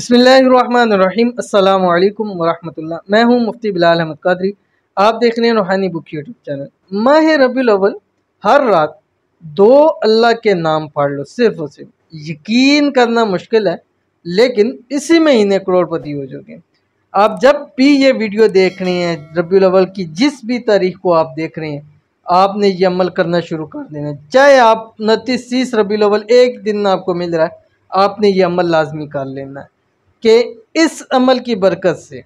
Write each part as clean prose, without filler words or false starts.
बिस्मिल्लाहिर्रहमानिर्रहीम अस्सलामु अलैकुम वरहमतुल्लाह। मैं हूं मुफ्ती बिलाल अहमद कादरी। आप देख रहे हैं रूहानी बुक यूट्यूब चैनल। माह रबीउल अव्वल हर रात दो अल्लाह के नाम पढ़ लो, सिर्फ और सिर्फ। यकीन करना मुश्किल है, लेकिन इसी महीने करोड़पति हो जाओगे। आप जब भी ये वीडियो देख रहे हैं, रबीउल अव्वल की जिस भी तारीख को आप देख रहे हैं, आपने ये अमल करना शुरू कर देना। चाहे आप 29-30 रबीउल अव्वल एक दिन आपको मिल रहा है, आपने ये अमल लाजमी कर लेना है कि इस अमल की बरकत से,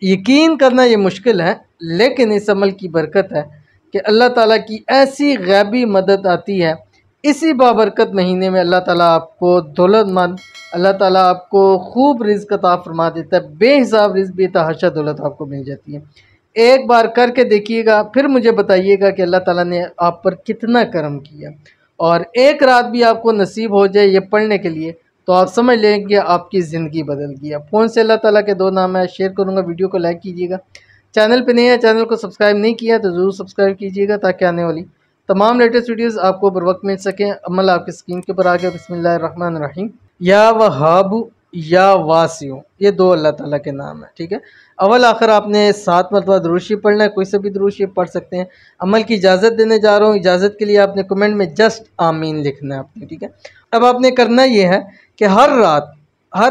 यकीन करना ये मुश्किल है, लेकिन इस अमल की बरकत है कि अल्लाह ताला की ऐसी गैबी मदद आती है। इसी बाबरकत महीने में अल्लाह ताला आपको दौलतमंद, अल्लाह ताला आपको खूब रिज़्क अता फरमा देता है। बेहिसाब रिज़्क, बेतहाशा दौलत आपको मिल जाती है। एक बार करके देखिएगा, फिर मुझे बताइएगा कि अल्लाह ताला ने आप पर कितना करम किया। और एक रात भी आपको नसीब हो जाए ये पढ़ने के लिए, तो आप समझ लें कि आपकी ज़िंदगी बदल गया। कौन से अल्लाह ताला के दो नाम है, शेयर करूँगा। वीडियो को लाइक कीजिएगा। चैनल पे नए हैं, चैनल को सब्सक्राइब नहीं किया तो ज़रूर सब्सक्राइब कीजिएगा, ताकि आने वाली तमाम लेटेस्ट वीडियोस आपको बर वक्त मिल सकें। अमल आपकी स्क्रीन के ऊपर आ गया। बिस्मिल्लाहिर्रहमानिर्रहीम। या वहाबु या वासिउ, ये दो अल्लाह ताला के नाम है। ठीक है, अव्वल आखिर आपने 7 मरतबा दुरूद शरीफ पढ़ना है। कोई सा भी दुरूद शरीफ पढ़ सकते हैं। अमल की इजाज़त देने जा रहा हूँ। इजाज़त के लिए आपने कमेंट में जस्ट आमीन लिखना है आपने। ठीक है, अब आपने करना ये है कि हर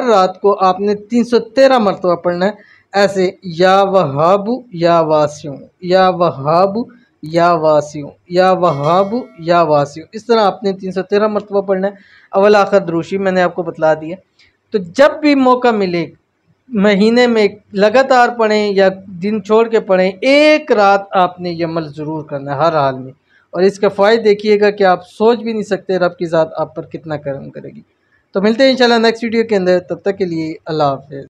रात को आपने 313 मरतबा पढ़ना है। ऐसे या वहाबु या वासिउ, या वहाबु या वासिउ, या वहाबु या वासिउ, इस तरह आपने 313 मरतबा पढ़ना है। अव्वल आखिर दुरूद शरीफ मैंने आपको बतला दिया। तो जब भी मौका मिले, महीने में लगातार पढ़ें या दिन छोड़ के पढ़ें, एक रात आपने ये अमल ज़रूर करना है हर हाल में। और इसके फ़ायदे देखिएगा कि आप सोच भी नहीं सकते रब की ज़ात आप पर कितना करम करेगी। तो मिलते हैं इंशाल्लाह नेक्स्ट वीडियो के अंदर। तब तक के लिए अल्लाह हाफ़िज़।